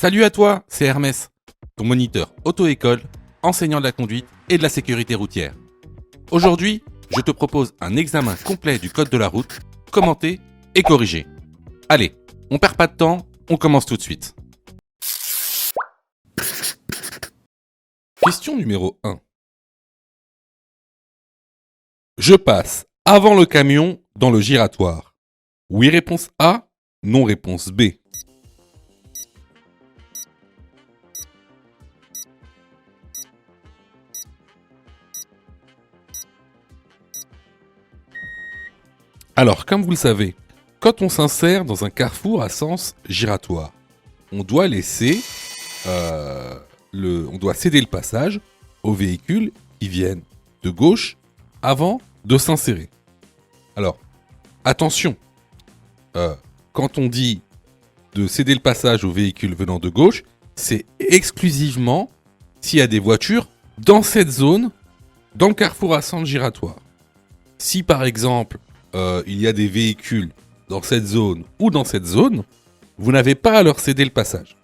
Salut à toi, c'est Hermès, ton moniteur auto-école, enseignant de la conduite et de la sécurité routière. Aujourd'hui, je te propose un examen complet du code de la route, commenté et corrigé. Allez, on perd pas de temps, on commence tout de suite. Question numéro 1. Je passe avant le camion dans le giratoire. Oui, réponse A, non, réponse B. Alors, comme vous le savez, quand on s'insère dans un carrefour à sens giratoire, on doit on doit céder le passage aux véhicules qui viennent de gauche avant de s'insérer. Alors, attention, quand on dit de céder le passage aux véhicules venant de gauche, c'est exclusivement s'il y a des voitures dans cette zone, dans le carrefour à sens giratoire. Si par exemple, il y a des véhicules dans cette zone ou dans cette zone, vous n'avez pas à leur céder le passage.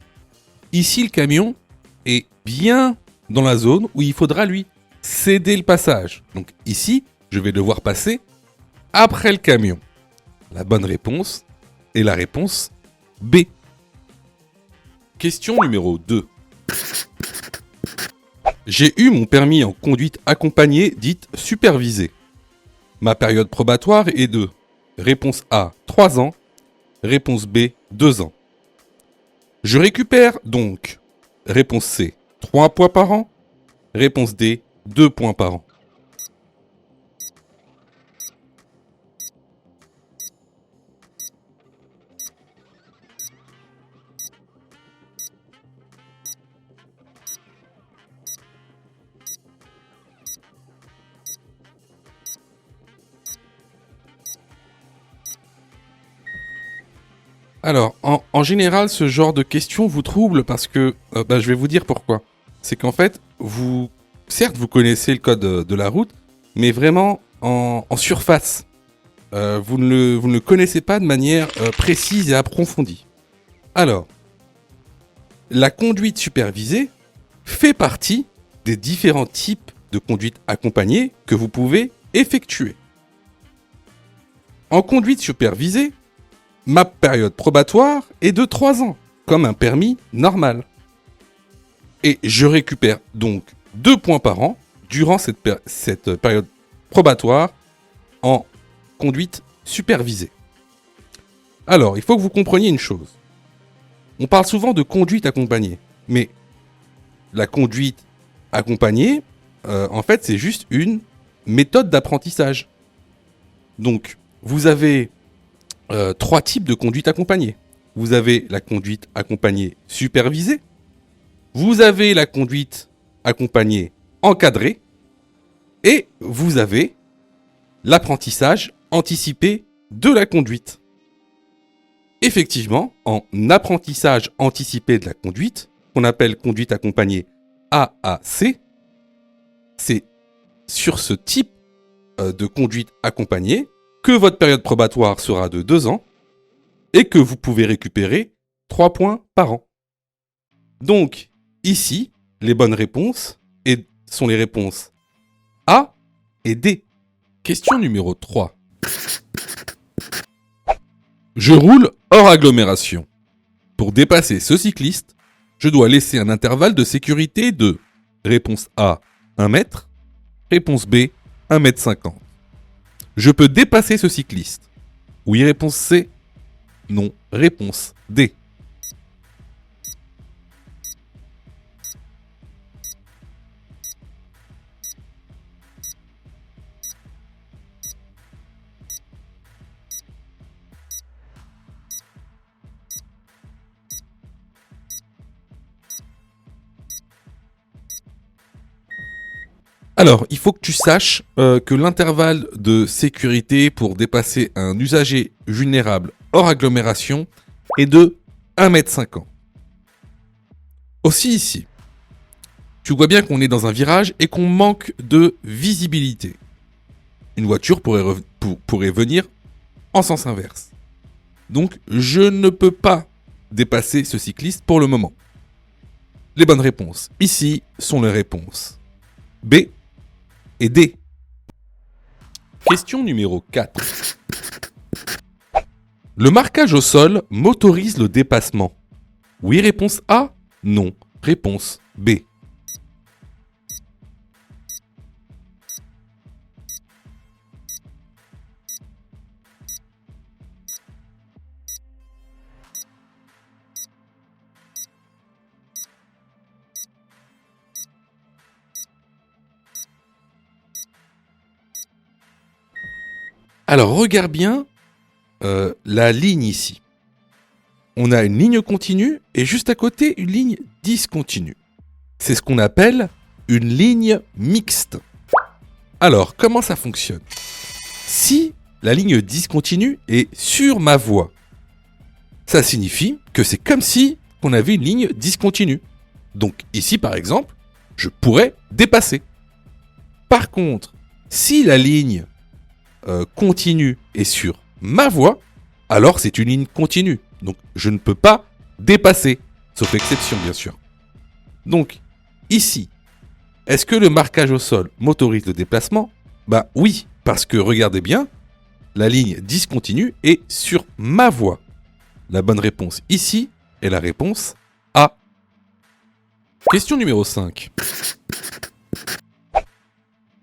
Ici, le camion est bien dans la zone où il faudra lui céder le passage. Donc ici, je vais devoir passer après le camion. La bonne réponse est la réponse B. Question numéro 2. J'ai eu mon permis en conduite accompagnée dite supervisée. Ma période probatoire est de réponse A, 3 ans, réponse B, 2 ans. Je récupère donc réponse C, 3 points par an, réponse D, 2 points par an. Alors, en général, ce genre de questions vous trouble parce que, je vais vous dire pourquoi. C'est qu'en fait, certes, vous connaissez le code de la route, mais vraiment en surface. Vous ne le connaissez pas de manière précise et approfondie. Alors, la conduite supervisée fait partie des différents types de conduite accompagnée que vous pouvez effectuer. En conduite supervisée, ma période probatoire est de 3 ans, comme un permis normal. Et je récupère donc 2 points par an durant cette période probatoire en conduite supervisée. Alors, il faut que vous compreniez une chose. On parle souvent de conduite accompagnée, mais la conduite accompagnée, en fait, c'est juste une méthode d'apprentissage. Donc, vous avez 3 types de conduite accompagnée. Vous avez la conduite accompagnée supervisée, vous avez la conduite accompagnée encadrée, et vous avez l'apprentissage anticipé de la conduite. Effectivement, en apprentissage anticipé de la conduite, qu'on appelle conduite accompagnée AAC, c'est sur ce type de conduite accompagnée que votre période probatoire sera de 2 ans et que vous pouvez récupérer 3 points par an. Donc, ici, les bonnes réponses sont les réponses A et D. Question numéro 3. Je roule hors agglomération. Pour dépasser ce cycliste, je dois laisser un intervalle de sécurité de réponse A, 1 mètre, réponse B, 1,50 m. Je peux dépasser ce cycliste. Oui, réponse C. Non, réponse D. Alors, il faut que tu saches que l'intervalle de sécurité pour dépasser un usager vulnérable hors agglomération est de 1,50 m. Aussi ici, tu vois bien qu'on est dans un virage et qu'on manque de visibilité. Une voiture pourrait venir en sens inverse. Donc, je ne peux pas dépasser ce cycliste pour le moment. Les bonnes réponses ici sont les réponses B et D. Question numéro 4. Le marquage au sol motorise le dépassement. Oui, réponse A. Non, réponse B. Alors, regarde bien la ligne ici. On a une ligne continue et juste à côté, une ligne discontinue. C'est ce qu'on appelle une ligne mixte. Alors, comment ça fonctionne ? Si la ligne discontinue est sur ma voie, ça signifie que c'est comme si on avait une ligne discontinue. Donc ici, par exemple, je pourrais dépasser. Par contre, si la ligne continue est sur ma voie, alors c'est une ligne continue. Donc je ne peux pas dépasser, sauf exception bien sûr. Donc ici, est-ce que le marquage au sol motorise le déplacement ? Bah oui, parce que regardez bien, la ligne discontinue est sur ma voie. La bonne réponse ici est la réponse A. Question numéro 5.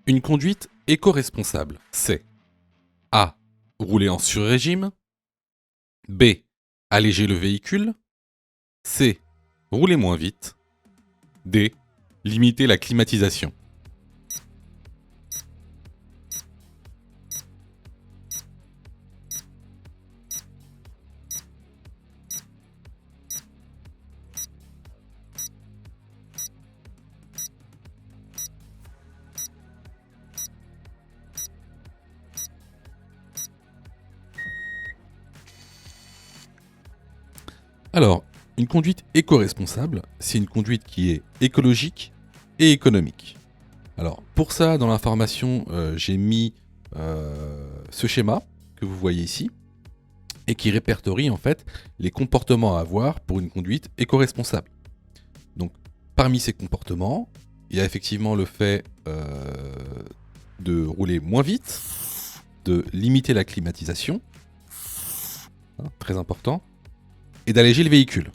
Une conduite éco-responsable, c'est A. Rouler en sur-régime. B. Alléger le véhicule. C. Rouler moins vite. D. Limiter la climatisation. Alors, une conduite éco-responsable, c'est une conduite qui est écologique et économique. Alors, pour ça, dans l'information, j'ai mis ce schéma que vous voyez ici et qui répertorie en fait les comportements à avoir pour une conduite éco-responsable. Donc, parmi ces comportements, il y a effectivement le fait de rouler moins vite, de limiter la climatisation, très important, et d'alléger le véhicule.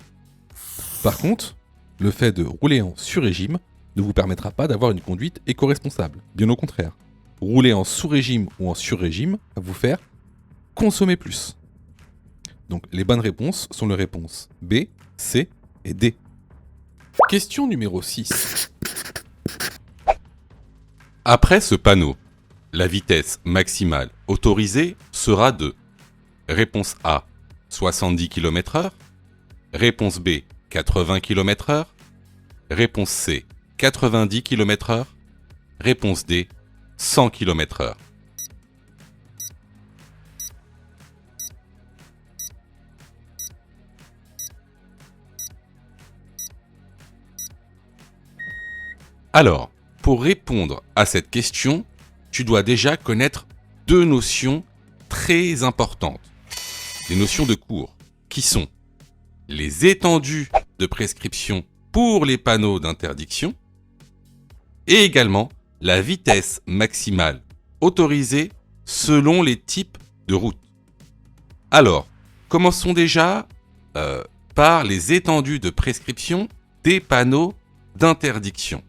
Par contre, le fait de rouler en sur-régime ne vous permettra pas d'avoir une conduite éco-responsable. Bien au contraire. Rouler en sous-régime ou en sur-régime va vous faire consommer plus. Donc les bonnes réponses sont les réponses B, C et D. Question numéro 6. Après ce panneau, la vitesse maximale autorisée sera de réponse A, 70 km/h, réponse B, 80 km/h, réponse C, 90 km/h, réponse D, 100 km/h. Alors, pour répondre à cette question, tu dois déjà connaître deux notions très importantes. Des notions de cours, qui sont les étendues de prescription pour les panneaux d'interdiction et également la vitesse maximale autorisée selon les types de routes. Alors, commençons déjà par les étendues de prescription des panneaux d'interdiction.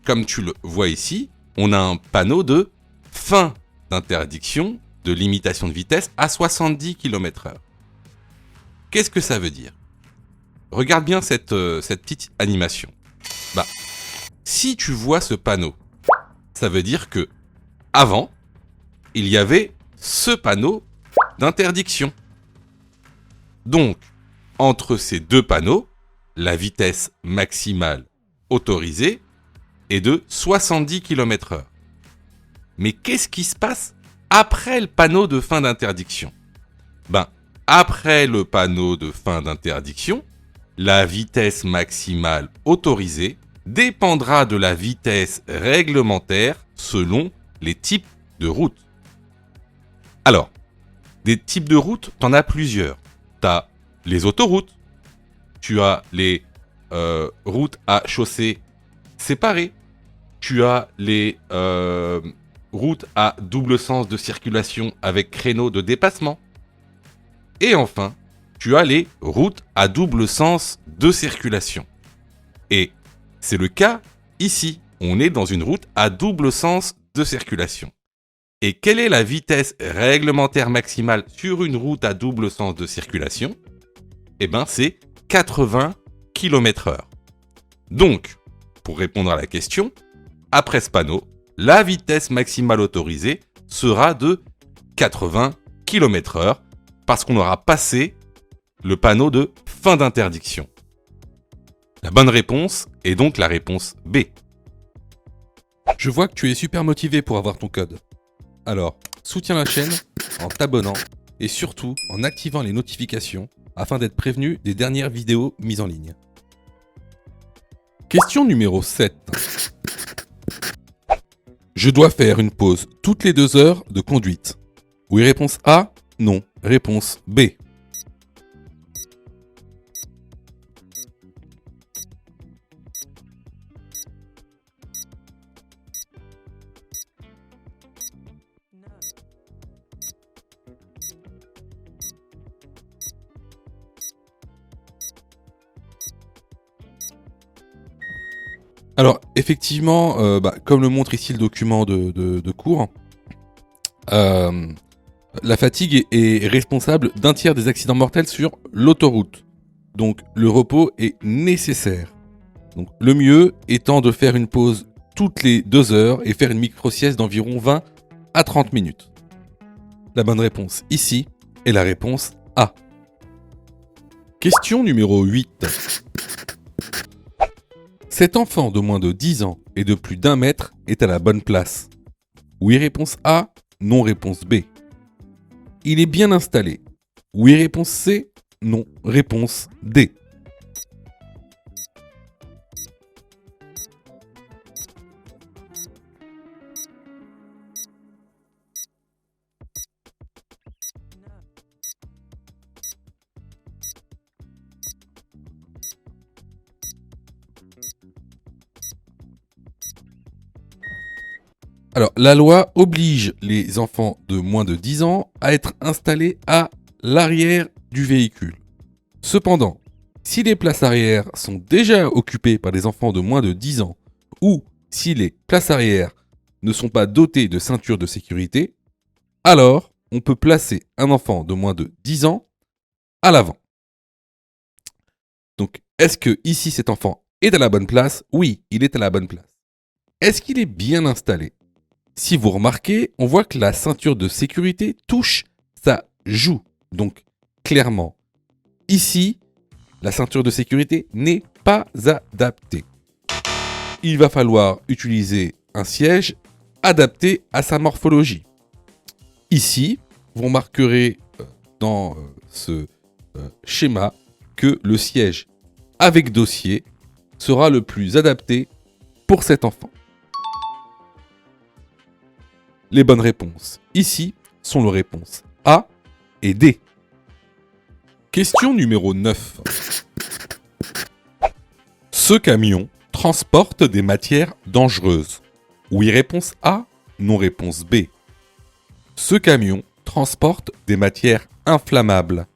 Comme tu le vois ici, on a un panneau de fin d'interdiction de limitation de vitesse à 70 km/h. Qu'est-ce que ça veut dire ? Regarde bien cette petite animation. Si tu vois ce panneau, ça veut dire que avant, il y avait ce panneau d'interdiction. Donc, entre ces deux panneaux, la vitesse maximale autorisée est de 70 km/h. Mais qu'est-ce qui se passe après le panneau de fin d'interdiction ? Après le panneau de fin d'interdiction, la vitesse maximale autorisée dépendra de la vitesse réglementaire selon les types de routes. Alors, des types de routes, t'en as plusieurs. T'as les autoroutes. Tu as les routes à chaussées séparées. Tu as les routes à double sens de circulation avec créneaux de dépassement. Et enfin, tu as les routes à double sens de circulation. Et c'est le cas ici. On est dans une route à double sens de circulation. Et quelle est la vitesse réglementaire maximale sur une route à double sens de circulation ? Eh bien, c'est 80 km/h. Donc, pour répondre à la question, après ce panneau, la vitesse maximale autorisée sera de 80 km/h parce qu'on aura passé le panneau de fin d'interdiction. La bonne réponse est donc la réponse B. Je vois que tu es super motivé pour avoir ton code. Alors, soutiens la chaîne en t'abonnant et surtout en activant les notifications afin d'être prévenu des dernières vidéos mises en ligne. Question numéro 7. Je dois faire une pause toutes les 2 heures de conduite. Oui, réponse A. Non, réponse B. Alors, effectivement, comme le montre ici le document de cours, la fatigue est responsable d'un tiers des accidents mortels sur l'autoroute. Donc, le repos est nécessaire. Donc, le mieux étant de faire une pause toutes les 2 heures et faire une micro-sieste d'environ 20 à 30 minutes. La bonne réponse ici est la réponse A. Question numéro 8. Cet enfant de moins de 10 ans et de plus d'1 mètre est à la bonne place. Oui, réponse A. Non, réponse B. Il est bien installé. Oui, réponse C. Non, réponse D. Alors, la loi oblige les enfants de moins de 10 ans à être installés à l'arrière du véhicule. Cependant, si les places arrière sont déjà occupées par des enfants de moins de 10 ans ou si les places arrière ne sont pas dotées de ceinture de sécurité, alors on peut placer un enfant de moins de 10 ans à l'avant. Donc, est-ce que ici cet enfant est à la bonne place ? Oui, il est à la bonne place. Est-ce qu'il est bien installé ? Si vous remarquez, on voit que la ceinture de sécurité touche sa joue. Donc, clairement, ici, la ceinture de sécurité n'est pas adaptée. Il va falloir utiliser un siège adapté à sa morphologie. Ici, vous remarquerez dans ce schéma que le siège avec dossier sera le plus adapté pour cet enfant. Les bonnes réponses ici sont les réponses A et D. Question numéro 9. Ce camion transporte des matières dangereuses. Oui, réponse A. Non, réponse B. Ce camion transporte des matières inflammables.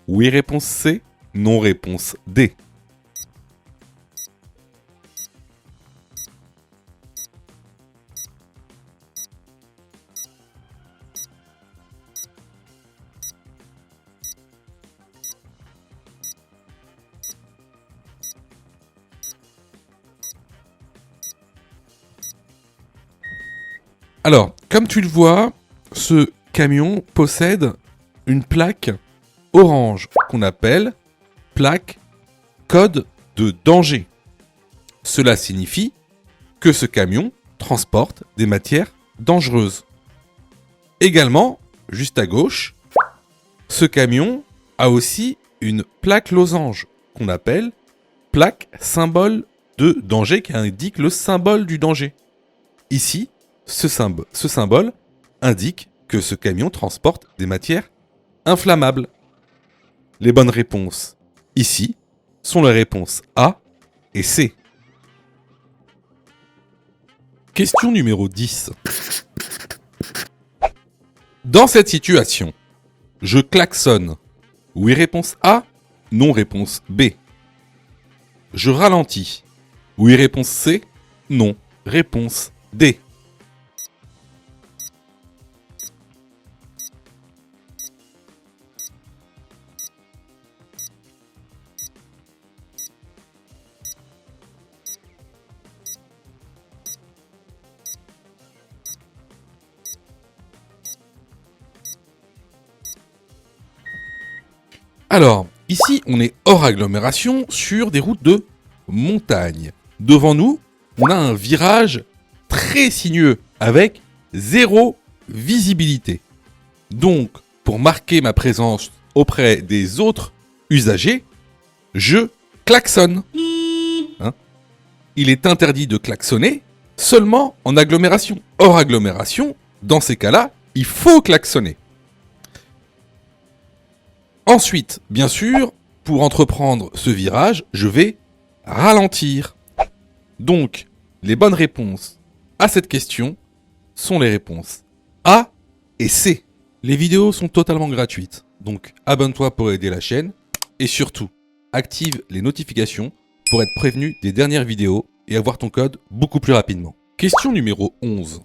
Oui, réponse C. Non, réponse D. Alors, comme tu le vois, ce camion possède une plaque orange qu'on appelle plaque code de danger. Cela signifie que ce camion transporte des matières dangereuses. Également, juste à gauche, ce camion a aussi une plaque losange qu'on appelle plaque symbole de danger qui indique le symbole du danger. Ici, ce symbole indique que ce camion transporte des matières inflammables. Les bonnes réponses ici sont les réponses A et C. Question numéro 10. Dans cette situation, je klaxonne. Oui, réponse A. Non, réponse B. Je ralentis. Oui, réponse C. Non, réponse D. Alors, ici, on est hors agglomération sur des routes de montagne. Devant nous, on a un virage très sinueux avec zéro visibilité. Donc, pour marquer ma présence auprès des autres usagers, je klaxonne. Hein? Il est interdit de klaxonner seulement en agglomération. Hors agglomération, dans ces cas-là, il faut klaxonner. Ensuite, bien sûr, pour entreprendre ce virage, je vais ralentir. Donc, les bonnes réponses à cette question sont les réponses A et C. Les vidéos sont totalement gratuites, donc abonne-toi pour aider la chaîne et surtout, active les notifications pour être prévenu des dernières vidéos et avoir ton code beaucoup plus rapidement. Question numéro 11.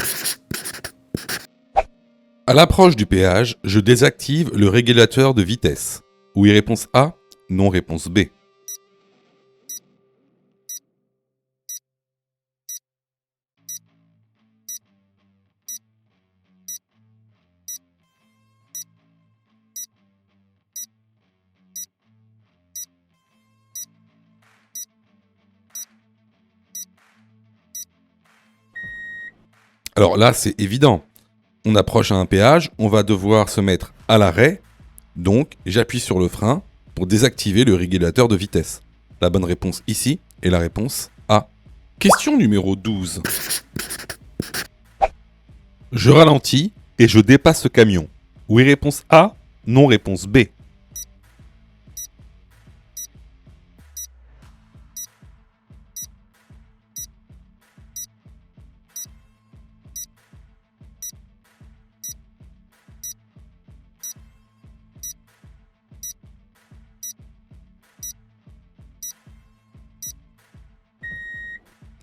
À l'approche du péage, je désactive le régulateur de vitesse. Oui, réponse A, non, réponse B. Alors là, c'est évident. On approche à un péage, on va devoir se mettre à l'arrêt. Donc, j'appuie sur le frein pour désactiver le régulateur de vitesse. La bonne réponse ici est la réponse A. Question numéro 12. Je ralentis et je dépasse ce camion. Oui, réponse A, non, réponse B.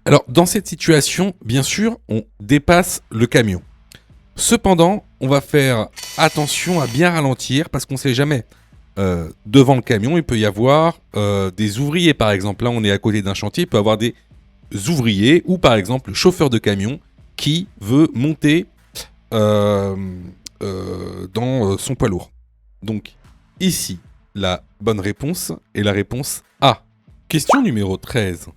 Alors, dans cette situation, bien sûr, on dépasse le camion. Cependant, on va faire attention à bien ralentir parce qu'on ne sait jamais. Devant le camion, il peut y avoir des ouvriers, par exemple. Là, on est à côté d'un chantier, il peut y avoir des ouvriers ou, par exemple, le chauffeur de camion qui veut monter dans son poids lourd. Donc, ici, la bonne réponse est la réponse A. Question numéro 13.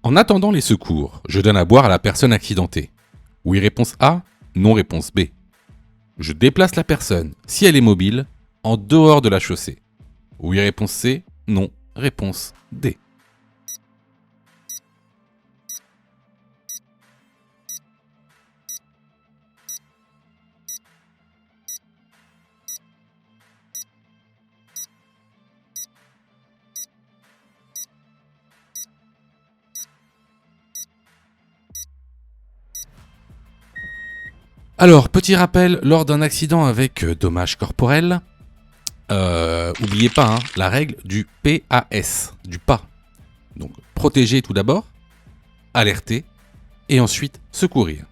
En attendant les secours, je donne à boire à la personne accidentée. Oui, réponse A, non, réponse B. Je déplace la personne, si elle est mobile, en dehors de la chaussée. Oui, réponse C, non, réponse D. Alors, petit rappel, lors d'un accident avec dommages corporels, oubliez pas la règle du PAS, du pas. Donc, protéger tout d'abord, alerter, et ensuite secourir.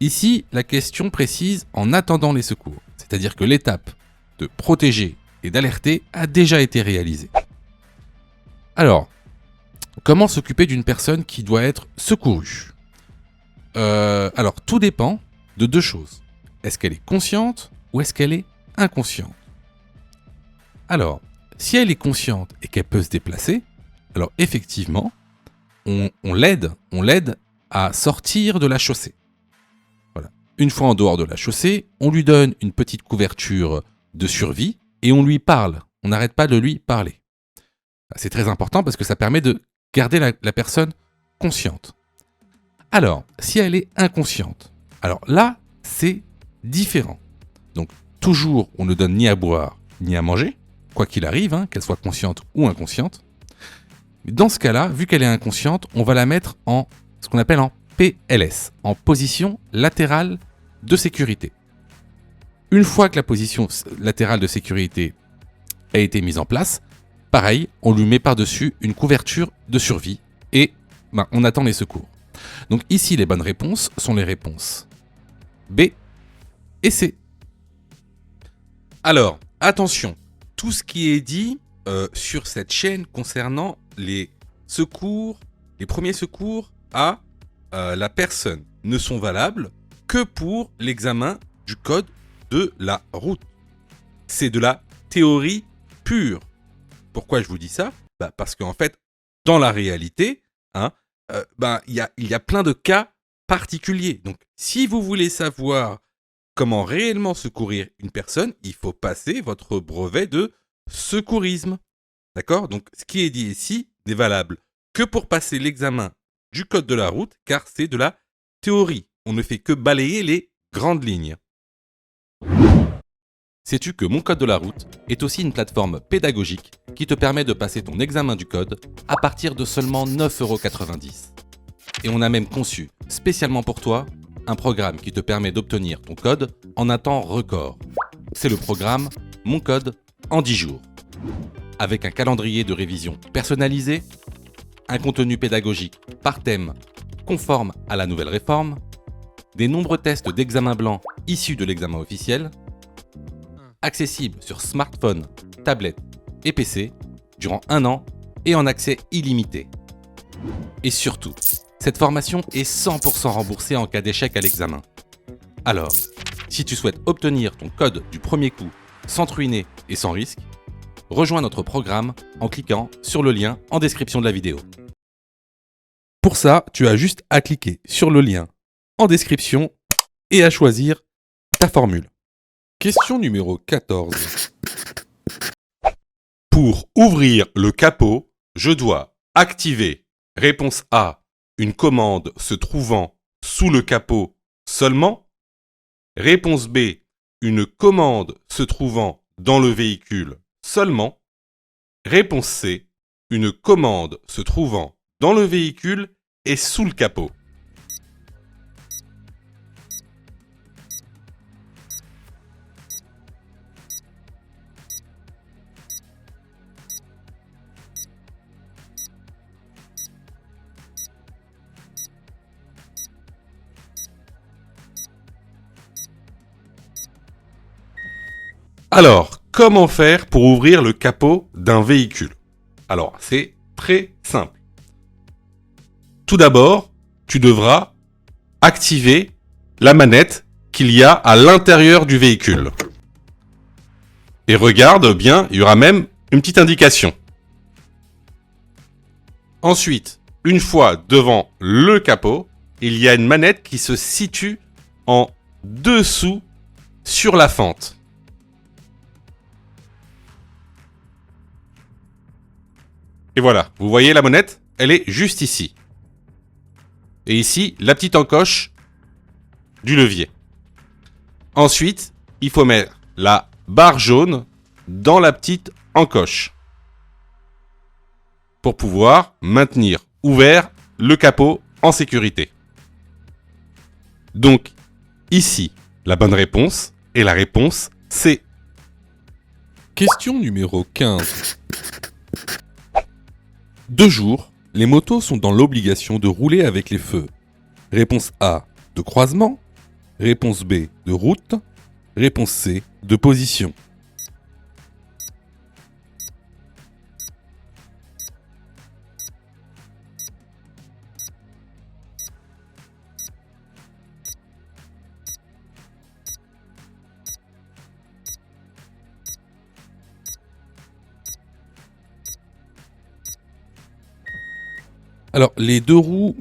Ici, la question précise en attendant les secours, c'est-à-dire que l'étape de protéger et d'alerter a déjà été réalisée. Alors, comment s'occuper d'une personne qui doit être secourue ? Alors, tout dépend de deux choses. Est-ce qu'elle est consciente ou est-ce qu'elle est inconsciente ? Alors, si elle est consciente et qu'elle peut se déplacer, alors effectivement, on l'aide à sortir de la chaussée. Voilà. Une fois en dehors de la chaussée, on lui donne une petite couverture de survie et on lui parle. On n'arrête pas de lui parler. C'est très important parce que ça permet de garder la personne consciente. Alors, si elle est inconsciente, alors là, c'est différent. Donc, toujours on ne donne ni à boire ni à manger, quoi qu'il arrive, qu'elle soit consciente ou inconsciente. Dans ce cas-là, vu qu'elle est inconsciente, on va la mettre en ce qu'on appelle en PLS, en position latérale de sécurité. Une fois que la position latérale de sécurité a été mise en place, pareil, on lui met par-dessus une couverture de survie et on attend les secours. Donc ici, les bonnes réponses sont les réponses B et C. Alors, attention, tout ce qui est dit sur cette chaîne concernant les secours, les premiers secours à la personne ne sont valables que pour l'examen du code de la route. C'est de la théorie pure. Pourquoi je vous dis ça ? Parce qu'en fait, dans la réalité, il y a plein de cas particuliers. Donc, si vous voulez savoir comment réellement secourir une personne, il faut passer votre brevet de secourisme. D'accord ? Donc, ce qui est dit ici n'est valable que pour passer l'examen du code de la route, car c'est de la théorie. On ne fait que balayer les grandes lignes. Sais-tu que Mon Code de la Route est aussi une plateforme pédagogique qui te permet de passer ton examen du code à partir de seulement 9,90 €. Et on a même conçu, spécialement pour toi, un programme qui te permet d'obtenir ton code en un temps record. C'est le programme Mon Code en 10 jours. Avec un calendrier de révision personnalisé, un contenu pédagogique par thème conforme à la nouvelle réforme, des nombreux tests d'examen blanc issus de l'examen officiel, accessible sur smartphone, tablette et PC durant 1 an et en accès illimité. Et surtout, cette formation est 100% remboursée en cas d'échec à l'examen. Alors, si tu souhaites obtenir ton code du premier coup sans te ruiner et sans risque, rejoins notre programme en cliquant sur le lien en description de la vidéo. Pour ça, tu as juste à cliquer sur le lien en description et à choisir ta formule. Question numéro 14. Pour ouvrir le capot, je dois activer, réponse A, une commande se trouvant sous le capot seulement. Réponse B, une commande se trouvant dans le véhicule seulement. Réponse C, une commande se trouvant dans le véhicule et sous le capot. Alors, comment faire pour ouvrir le capot d'un véhicule ? Alors, c'est très simple. Tout d'abord, tu devras activer la manette qu'il y a à l'intérieur du véhicule. Et regarde bien, il y aura même une petite indication. Ensuite, une fois devant le capot, il y a une manette qui se situe en dessous sur la fente. Et voilà, vous voyez la manette ? Elle est juste ici. Et ici, la petite encoche du levier. Ensuite, il faut mettre la barre jaune dans la petite encoche pour pouvoir maintenir ouvert le capot en sécurité. Donc, ici, la bonne réponse est la réponse C. Question numéro 15. De jour, les motos sont dans l'obligation de rouler avec les feux. Réponse A, de croisement. Réponse B, de route. Réponse C, de position. Alors, les deux roues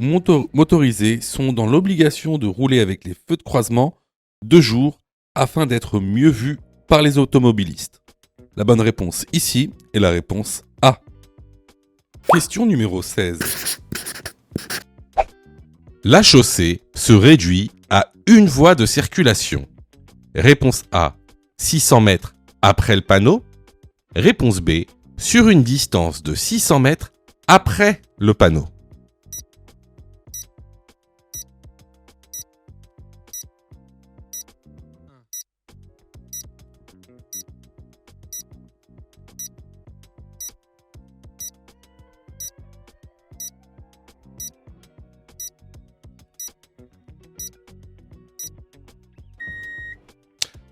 motorisées sont dans l'obligation de rouler avec les feux de croisement de jour afin d'être mieux vus par les automobilistes. La bonne réponse ici est la réponse A. Question numéro 16. La chaussée se réduit à une voie de circulation. Réponse A, 600 mètres après le panneau. Réponse B, sur une distance de 600 mètres après le panneau.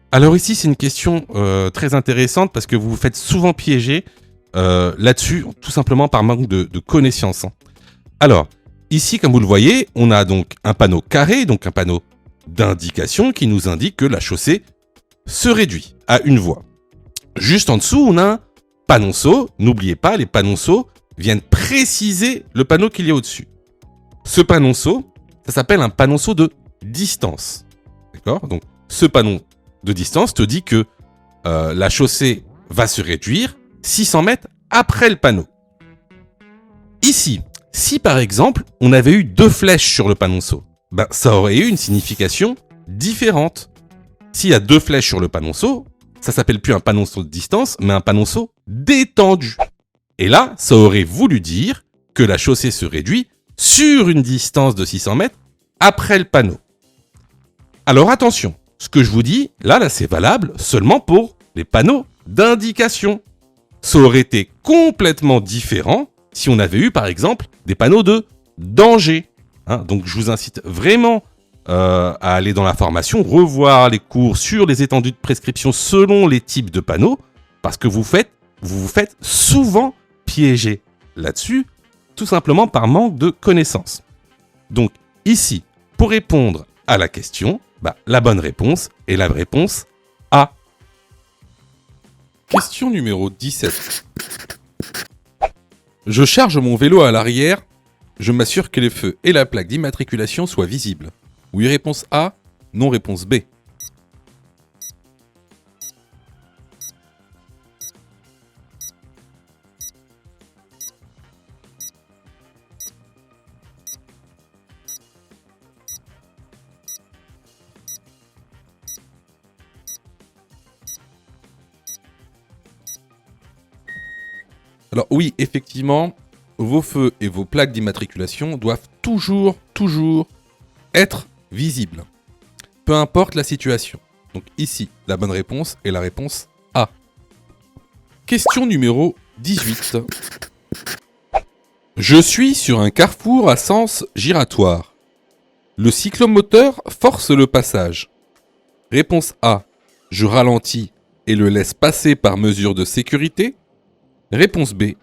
Alors ici, c'est une question très intéressante parce que vous vous faites souvent piéger là-dessus, tout simplement par manque de connaissances. Alors, ici, comme vous le voyez, on a donc un panneau carré, donc un panneau d'indication qui nous indique que la chaussée se réduit à une voie. Juste en dessous, on a un panonceau. N'oubliez pas, les panonceaux viennent préciser le panneau qu'il y a au-dessus. Ce panonceau, ça s'appelle un panonceau de distance. D'accord ? Donc, ce panneau de distance te dit que la chaussée va se réduire 600 mètres après le panneau. Ici, si par exemple, on avait eu 2 flèches sur le panonceau, ben, ça aurait eu une signification différente. S'il y a 2 flèches sur le panonceau, ça s'appelle plus un panonceau de distance, mais un panonceau détendu. Et là, ça aurait voulu dire que la chaussée se réduit sur une distance de 600 mètres après le panneau. Alors attention, ce que je vous dis, là, c'est valable seulement pour les panneaux d'indication. Ça aurait été complètement différent si on avait eu, par exemple, des panneaux de danger. Donc, je vous incite vraiment à aller dans la formation, revoir les cours sur les étendues de prescription selon les types de panneaux, parce que vous vous faites souvent piéger là-dessus, tout simplement par manque de connaissances. Donc, ici, pour répondre à la question, la bonne réponse est la réponse A. Question numéro 17. Je charge mon vélo à l'arrière, je m'assure que les feux et la plaque d'immatriculation soient visibles. Oui, réponse A, non, réponse B. Alors oui, effectivement, vos feux et vos plaques d'immatriculation doivent toujours être visibles. Peu importe la situation. Donc ici, la bonne réponse est la réponse A. Question numéro 18. Je suis sur un carrefour à sens giratoire. Le cyclomoteur force le passage. Réponse A. Je ralentis et le laisse passer par mesure de sécurité. Réponse B.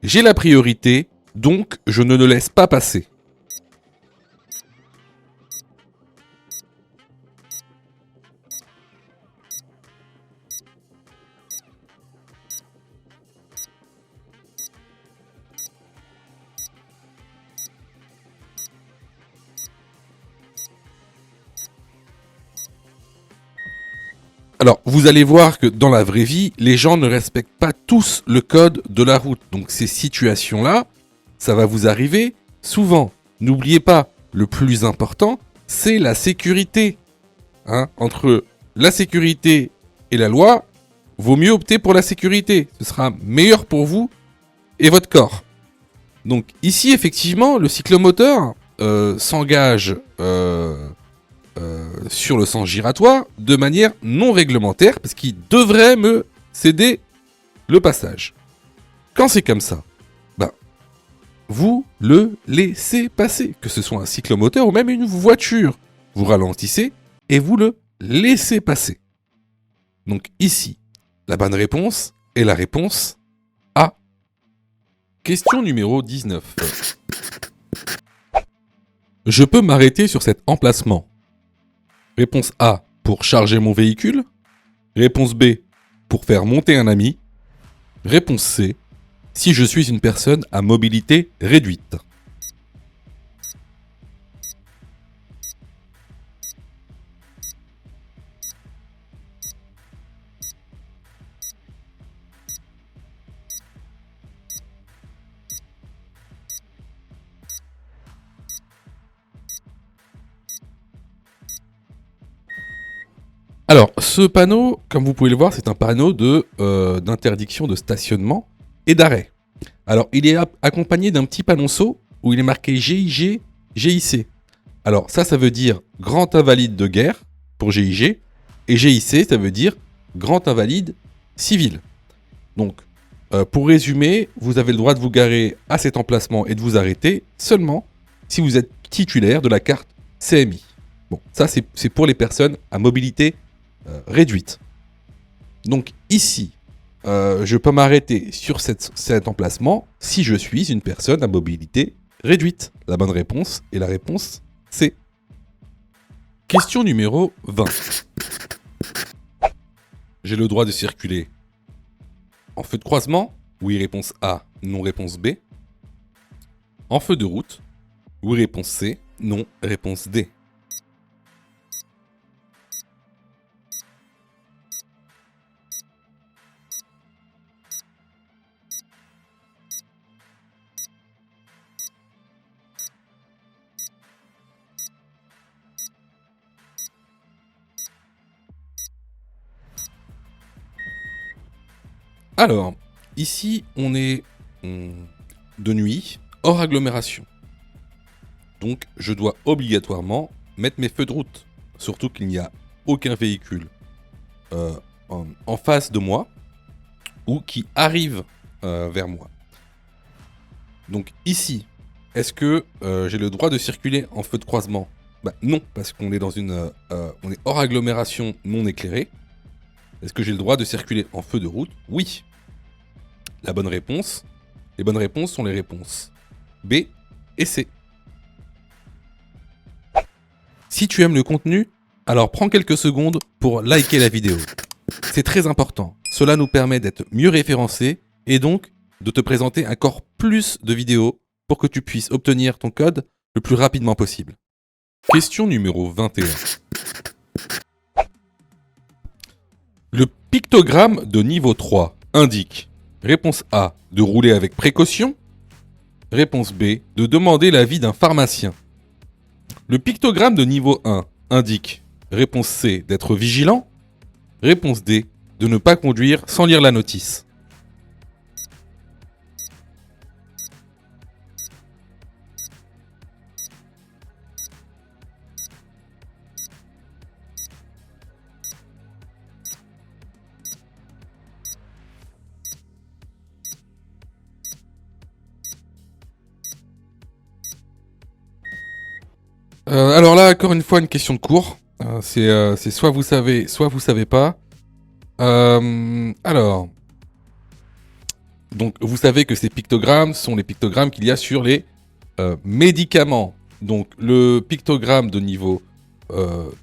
J'ai la priorité, donc je ne le laisse pas passer. Alors, vous allez voir que dans la vraie vie, les gens ne respectent pas tous le code de la route. Donc ces situations-là, ça va vous arriver souvent. N'oubliez pas, le plus important, c'est la sécurité. Entre la sécurité et la loi, vaut mieux opter pour la sécurité. Ce sera meilleur pour vous et votre corps. Donc ici, effectivement, le cyclomoteur s'engage sur le sens giratoire de manière non réglementaire parce qu'il devrait me céder le passage. Quand c'est comme ça, vous le laissez passer, que ce soit un cyclomoteur ou même une voiture. Vous ralentissez et vous le laissez passer. Donc ici, la bonne réponse est la réponse A. Question numéro 19. Je peux m'arrêter sur cet emplacement. Réponse A, pour charger mon véhicule. Réponse B, pour faire monter un ami. Réponse C, si je suis une personne à mobilité réduite. Alors, ce panneau, comme vous pouvez le voir, c'est un panneau d'interdiction de stationnement et d'arrêt. Alors, il est accompagné d'un petit panonceau où il est marqué GIG, GIC. Alors, ça veut dire Grand Invalide de Guerre pour GIG, et GIC, ça veut dire Grand Invalide Civil. Donc, pour résumer, vous avez le droit de vous garer à cet emplacement et de vous arrêter seulement si vous êtes titulaire de la carte CMI. Bon, ça c'est pour les personnes à mobilité réduite. Donc ici, je peux m'arrêter sur cet emplacement si je suis une personne à mobilité réduite. La bonne réponse est la réponse C. Question numéro 20. J'ai le droit de circuler en feu de croisement? Oui, réponse A. Non, réponse B. En feu de route? Oui, réponse C. Non, réponse D. Alors, ici, on est de nuit, hors agglomération. Donc, je dois obligatoirement mettre mes feux de route. Surtout qu'il n'y a aucun véhicule en face de moi ou qui arrive vers moi. Donc ici, est-ce que j'ai le droit de circuler en feu de croisement? Bah non, parce qu'on est on est hors agglomération non éclairée. Est-ce que j'ai le droit de circuler en feu de route? Oui. Les bonnes réponses sont les réponses B et C. Si tu aimes le contenu, alors prends quelques secondes pour liker la vidéo. C'est très important. Cela nous permet d'être mieux référencés et donc de te présenter encore plus de vidéos pour que tu puisses obtenir ton code le plus rapidement possible. Question numéro 21. Le pictogramme de niveau 3 indique réponse A, de rouler avec précaution. Réponse B, de demander l'avis d'un pharmacien. Le pictogramme de niveau 1 indique réponse C, d'être vigilant. Réponse D, de ne pas conduire sans lire la notice. Alors là, encore une fois, une question de cours. C'est soit vous savez, soit vous savez pas. Alors, donc vous savez que ces pictogrammes sont les pictogrammes qu'il y a sur les médicaments. Donc le pictogramme de niveau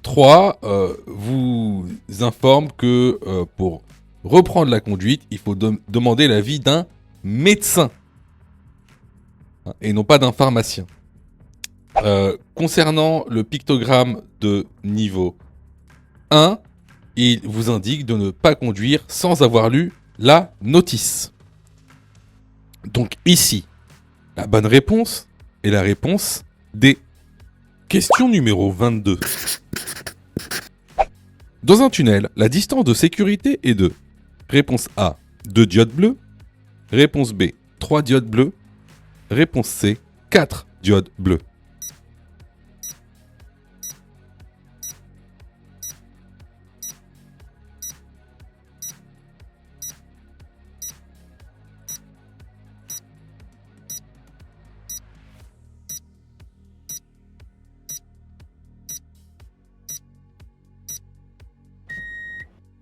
3 vous informe que pour reprendre la conduite, il faut demander l'avis d'un médecin et non pas d'un pharmacien. Concernant le pictogramme de niveau 1, il vous indique de ne pas conduire sans avoir lu la notice. Donc ici, la bonne réponse est la réponse D. Question numéro 22. Dans un tunnel, la distance de sécurité est de réponse A, 2 diodes bleues. Réponse B, 3 diodes bleues. Réponse C, 4 diodes bleues.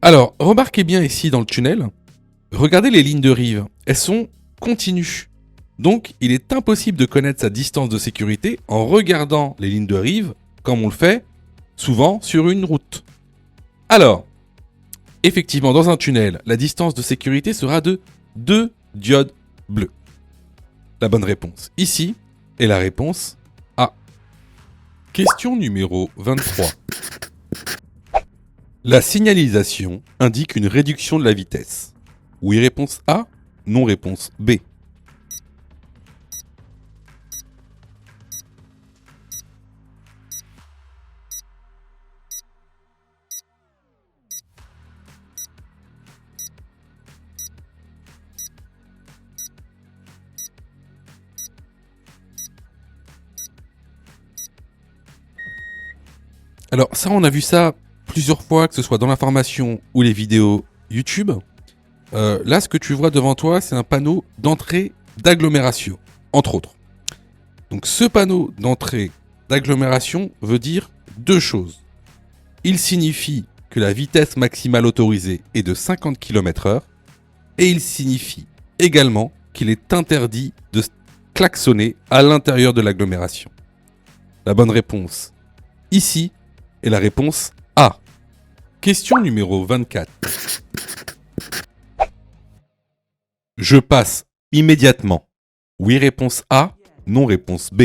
Alors, remarquez bien ici dans le tunnel, regardez les lignes de rive, elles sont continues. Donc, il est impossible de connaître sa distance de sécurité en regardant les lignes de rive, comme on le fait souvent sur une route. Alors, effectivement, dans un tunnel, la distance de sécurité sera de 2 diodes bleues. La bonne réponse ici est la réponse A. Question numéro 23. La signalisation indique une réduction de la vitesse. Oui, réponse A. Non, réponse B. Alors ça, on a vu ça plusieurs fois, que ce soit dans l'information ou les vidéos YouTube. Là, ce que tu vois devant toi, c'est un panneau d'entrée d'agglomération, entre autres. Donc ce panneau d'entrée d'agglomération veut dire deux choses. Il signifie que la vitesse maximale autorisée est de 50 km/h et il signifie également qu'il est interdit de klaxonner à l'intérieur de l'agglomération. La bonne réponse ici est la réponse A. Question numéro 24. Je passe immédiatement. Oui, réponse A. Non, réponse B.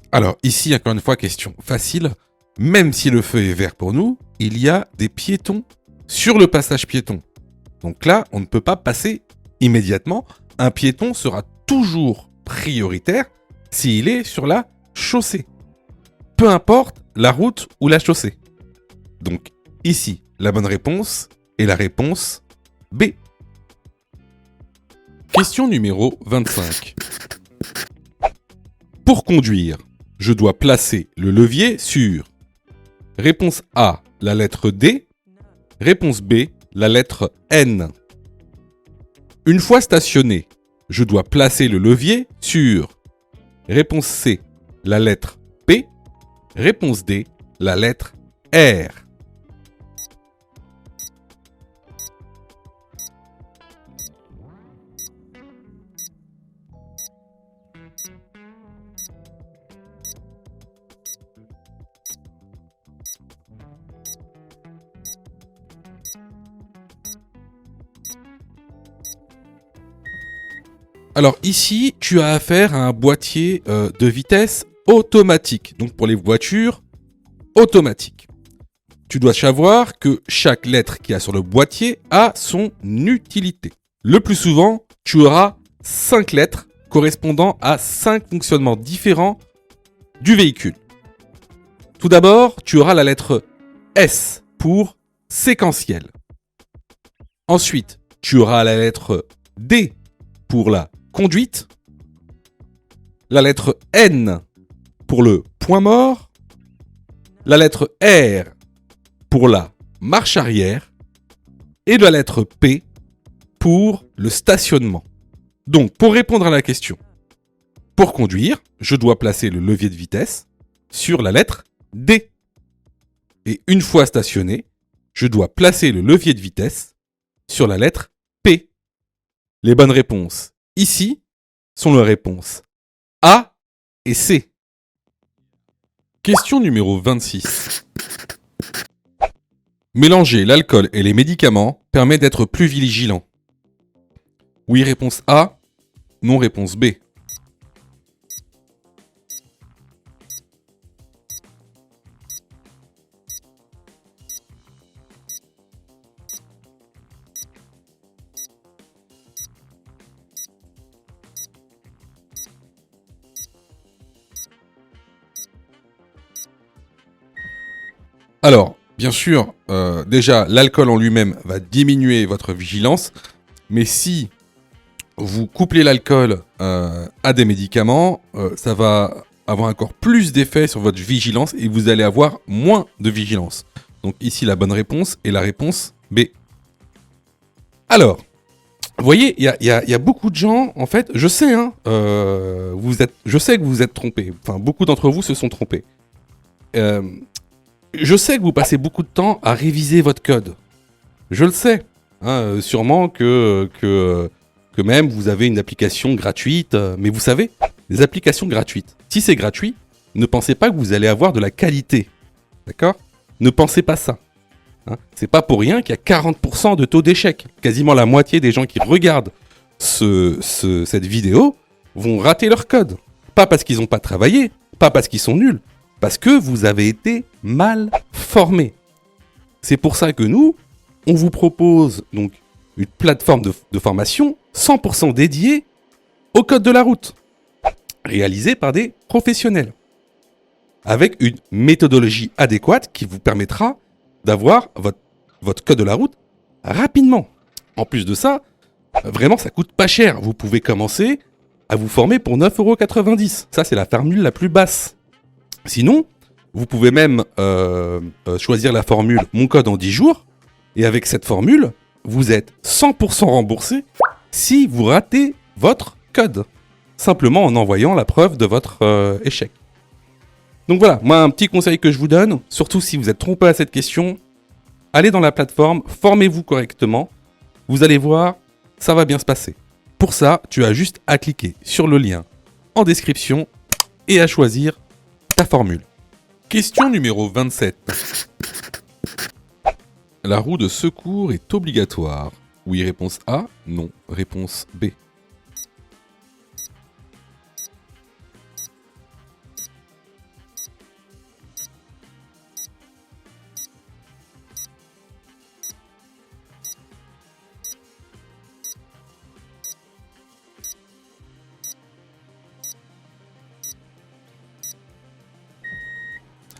Alors ici, encore une fois, question facile. Même si le feu est vert pour nous, il y a des piétons sur le passage piéton. Donc là, on ne peut pas passer immédiatement. Un piéton sera toujours prioritaire s'il est sur la chaussée. Peu importe la route ou la chaussée. Donc ici, la bonne réponse est la réponse B. Question numéro 25. Pour conduire, je dois placer le levier sur réponse A, la lettre D. Réponse B, la lettre N. Une fois stationné, je dois placer le levier sur réponse C, la lettre P. Réponse D, la lettre R. Alors ici, tu as affaire à un boîtier de vitesse automatique. Donc pour les voitures automatiques. Tu dois savoir que chaque lettre qu'il y a sur le boîtier a son utilité. Le plus souvent, tu auras 5 lettres correspondant à 5 fonctionnements différents du véhicule. Tout d'abord, tu auras la lettre S pour séquentiel. Ensuite, tu auras la lettre D pour la conduite, la lettre N pour le point mort, la lettre R pour la marche arrière et la lettre P pour le stationnement. Donc, pour répondre à la question, pour conduire, je dois placer le levier de vitesse sur la lettre D. Et une fois stationné, je dois placer le levier de vitesse sur la lettre P. Les bonnes réponses ici sont les réponses A et C. Question numéro 26. Mélanger l'alcool et les médicaments permet d'être plus vigilant. Oui, réponse A. Non, réponse B. Alors, bien sûr, déjà, l'alcool en lui-même va diminuer votre vigilance, mais si vous couplez l'alcool à des médicaments, ça va avoir encore plus d'effet sur votre vigilance et vous allez avoir moins de vigilance. Donc ici, la bonne réponse est la réponse B. Alors, vous voyez, il y a beaucoup de gens, en fait, je sais, je sais que vous êtes trompés. Enfin, beaucoup d'entre vous se sont trompés. Je sais que vous passez beaucoup de temps à réviser votre code. Je le sais. Sûrement que même vous avez une application gratuite. Mais vous savez, les applications gratuites, si c'est gratuit, ne pensez pas que vous allez avoir de la qualité. D'accord ? Ne pensez pas ça. C'est pas pour rien qu'il y a 40% de taux d'échec. Quasiment la moitié des gens qui regardent cette vidéo vont rater leur code. Pas parce qu'ils n'ont pas travaillé, pas parce qu'ils sont nuls, parce que vous avez été mal formés. C'est pour ça que nous, on vous propose donc une plateforme de formation 100% dédiée au code de la route, réalisé par des professionnels, avec une méthodologie adéquate qui vous permettra d'avoir votre code de la route rapidement. En plus de ça, vraiment ça coûte pas cher. Vous pouvez commencer à vous former pour 9,90 €. Ça c'est la formule la plus basse. Sinon, vous pouvez même choisir la formule Mon code en 10 jours. Et avec cette formule, vous êtes 100% remboursé si vous ratez votre code. Simplement en envoyant la preuve de votre échec. Donc voilà, moi un petit conseil que je vous donne, surtout si vous êtes trompé à cette question, allez dans la plateforme, formez-vous correctement. Vous allez voir, ça va bien se passer. Pour ça, tu as juste à cliquer sur le lien en description et à choisir ta formule. Question numéro 27. La roue de secours est obligatoire. Oui, réponse A. Non, réponse B.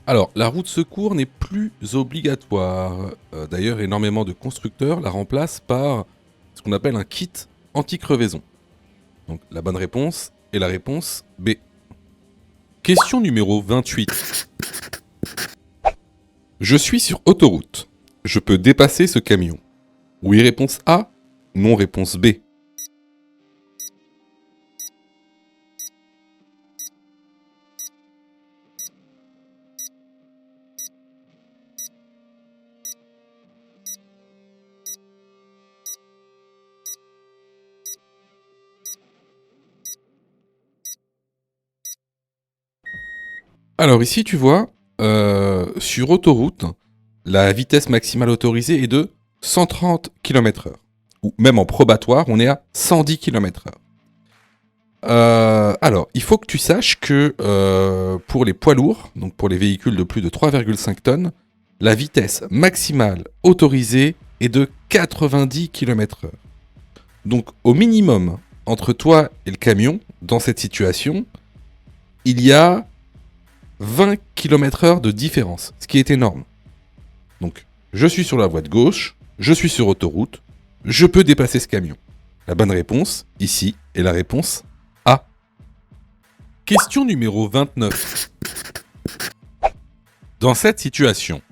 Alors, la roue de secours n'est plus obligatoire. D'ailleurs, énormément de constructeurs la remplacent par ce qu'on appelle un kit anti-crevaison. Donc, la bonne réponse est la réponse B. Question numéro 28. Je suis sur autoroute. Je peux dépasser ce camion. Oui, réponse A. Non, réponse B. Alors ici, tu vois, sur autoroute, la vitesse maximale autorisée est de 130 km/h. Ou même en probatoire, on est à 110 km/h. Alors, il faut que tu saches que pour les poids lourds, donc pour les véhicules de plus de 3,5 tonnes, la vitesse maximale autorisée est de 90 km/h. Donc, au minimum, entre toi et le camion, dans cette situation, il y a 20 km/h de différence, ce qui est énorme. Donc, je suis sur la voie de gauche, je suis sur autoroute, je peux dépasser ce camion. La bonne réponse, ici, est la réponse A. Question numéro 29. Dans cette situation,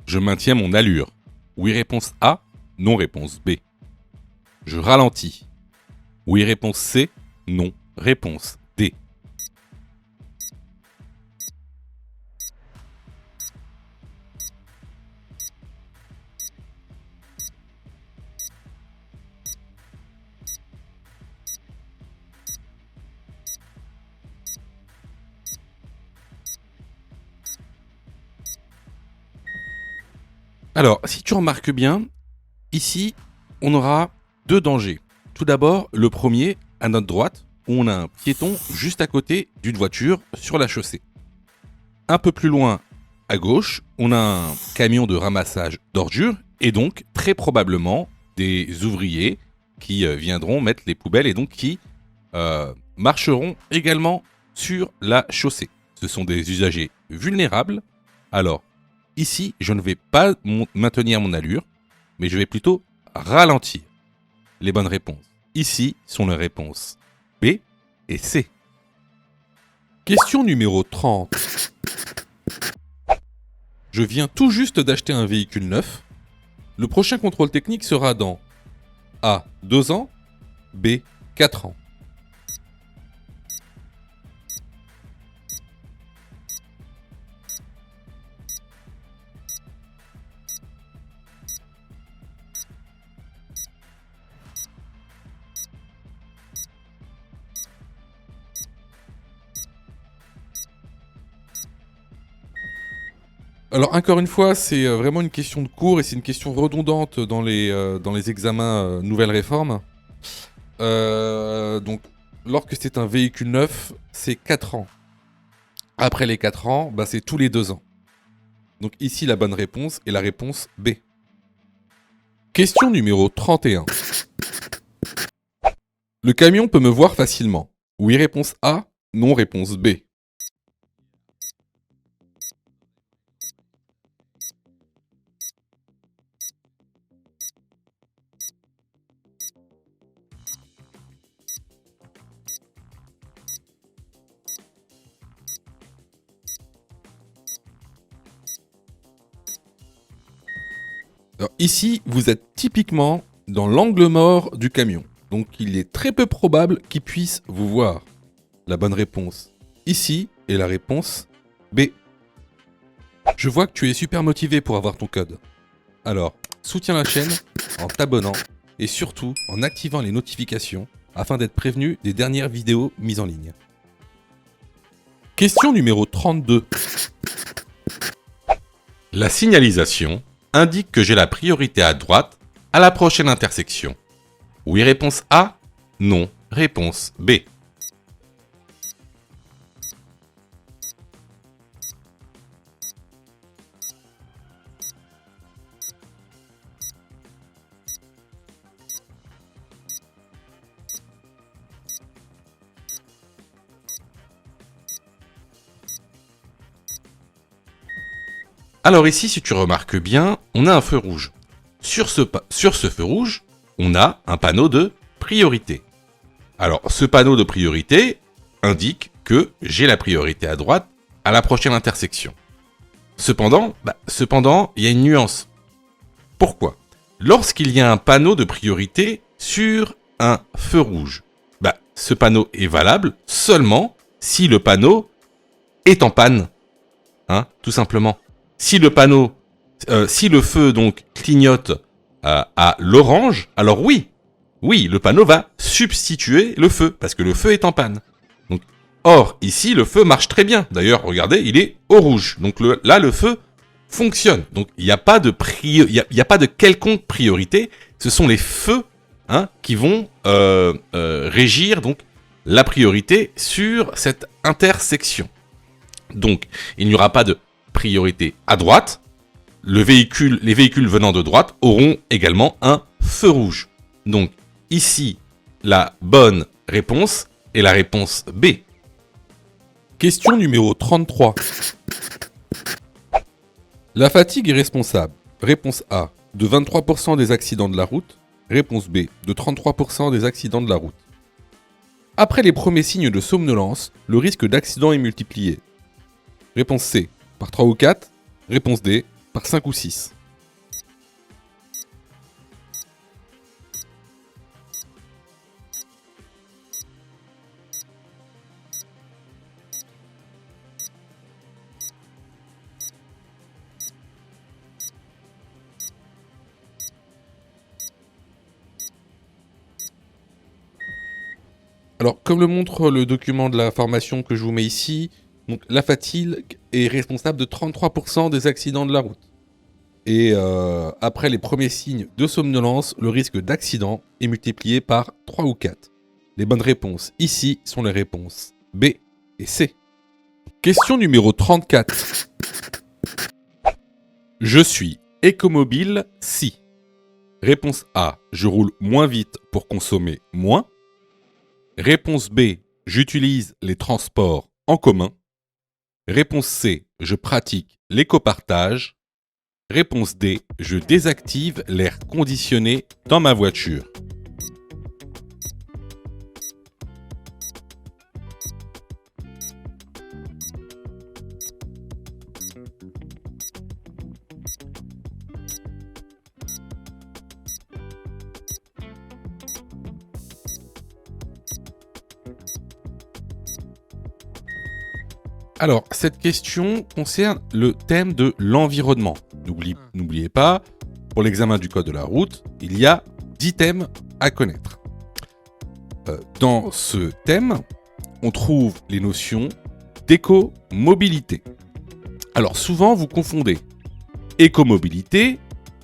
je maintiens mon allure. Oui, réponse A. Non, réponse B. Je ralentis. Oui, réponse C. Non, réponse D. Alors, si tu remarques bien, ici, on aura deux dangers. Tout d'abord, le premier, à notre droite, où on a un piéton juste à côté d'une voiture sur la chaussée. Un peu plus loin, à gauche, on a un camion de ramassage d'ordures et donc, très probablement, des ouvriers qui viendront mettre les poubelles et donc qui marcheront également sur la chaussée. Ce sont des usagers vulnérables. Alors, ici, je ne vais pas maintenir mon allure, mais je vais plutôt ralentir. Les bonnes réponses ici sont les réponses B et C. Question numéro 30. Je viens tout juste d'acheter un véhicule neuf. Le prochain contrôle technique sera dans A. 2 ans, B. 4 ans. Alors encore une fois, c'est vraiment une question de cours et c'est une question redondante dans les examens nouvelles réformes. Donc, lorsque c'est un véhicule neuf, c'est 4 ans. Après les 4 ans, bah, c'est tous les 2 ans. Donc ici, la bonne réponse est la réponse B. Question numéro 31. Le camion peut me voir facilement. Oui, réponse A. Non, réponse B. Alors, ici, vous êtes typiquement dans l'angle mort du camion. Donc, il est très peu probable qu'il puisse vous voir. La bonne réponse ici est la réponse B. Je vois que tu es super motivé pour avoir ton code. Alors, soutiens la chaîne en t'abonnant et surtout en activant les notifications afin d'être prévenu des dernières vidéos mises en ligne. Question numéro 32. La signalisation indique que j'ai la priorité à droite à la prochaine intersection. Oui, réponse A. Non, réponse B. Alors ici, si tu remarques bien, on a un feu rouge. Sur ce feu rouge, on a un panneau de priorité. Alors, ce panneau de priorité indique que j'ai la priorité à droite à la prochaine intersection. Cependant, il y a une nuance. Pourquoi ? Lorsqu'il y a un panneau de priorité sur un feu rouge, ce panneau est valable seulement si le panneau est en panne. Tout simplement. Si le panneau, si le feu donc clignote à l'orange, alors oui, le panneau va substituer le feu parce que le feu est en panne. Donc, or ici le feu marche très bien. D'ailleurs, regardez, il est au rouge. Donc là le feu fonctionne. Donc il n'y a pas de quelconque priorité. Ce sont les feux qui vont régir donc la priorité sur cette intersection. Donc il n'y aura pas de priorité à droite. Les véhicules venant de droite auront également un feu rouge. Donc ici, la bonne réponse est la réponse B. Question numéro 33. La fatigue est responsable. Réponse A, de 23% des accidents de la route. Réponse B, de 33% des accidents de la route. Après les premiers signes de somnolence, le risque d'accident est multiplié. Réponse C, par 3 ou 4. Réponse D, par 5 ou 6. Alors, comme le montre le document de la formation que je vous mets ici, donc la fatigue est responsable de 33% des accidents de la route. Et après les premiers signes de somnolence, le risque d'accident est multiplié par 3 ou 4. Les bonnes réponses ici sont les réponses B et C. Question numéro 34. Je suis écomobile si. Réponse A, je roule moins vite pour consommer moins. Réponse B, j'utilise les transports en commun. Réponse C, je pratique l'écopartage. Réponse D, je désactive l'air conditionné dans ma voiture. Alors, cette question concerne le thème de l'environnement. N'oubliez pas, pour l'examen du code de la route, il y a 10 thèmes à connaître. Dans ce thème, on trouve les notions d'écomobilité. Alors, souvent, vous confondez écomobilité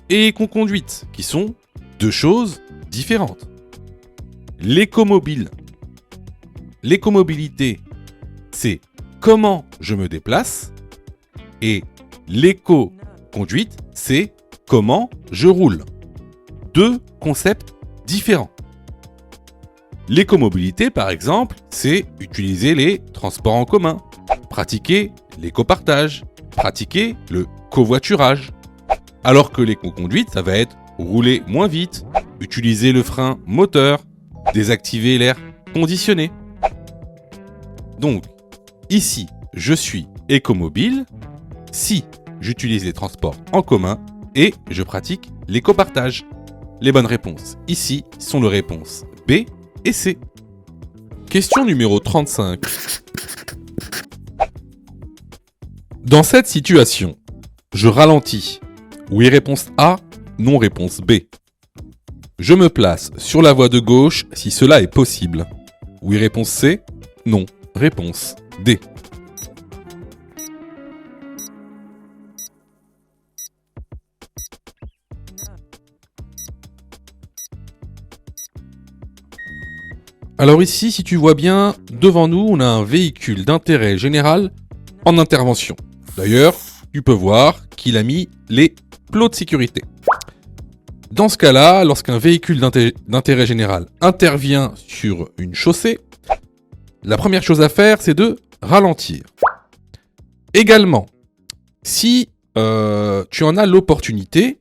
et écoconduite, qui sont deux choses différentes. L'écomobilité, c'est comment je me déplace, et l'éco-conduite, c'est comment je roule. Deux concepts différents. L'écomobilité, par exemple, c'est utiliser les transports en commun, pratiquer l'écopartage, pratiquer le covoiturage. Alors que l'éco-conduite, ça va être rouler moins vite, utiliser le frein moteur, désactiver l'air conditionné. Donc, ici, je suis écomobile si j'utilise les transports en commun et je pratique l'écopartage. Les bonnes réponses ici sont les réponses B et C. Question numéro 35. Dans cette situation, je ralentis. Oui, réponse A. Non, réponse B. Je me place sur la voie de gauche si cela est possible. Oui, réponse C. Non, réponse D. Alors ici, si tu vois bien, devant nous, on a un véhicule d'intérêt général en intervention. D'ailleurs, tu peux voir qu'il a mis les plots de sécurité. Dans ce cas-là, lorsqu'un véhicule d'intérêt général intervient sur une chaussée, la première chose à faire, c'est de ralentir. Également, si tu en as l'opportunité,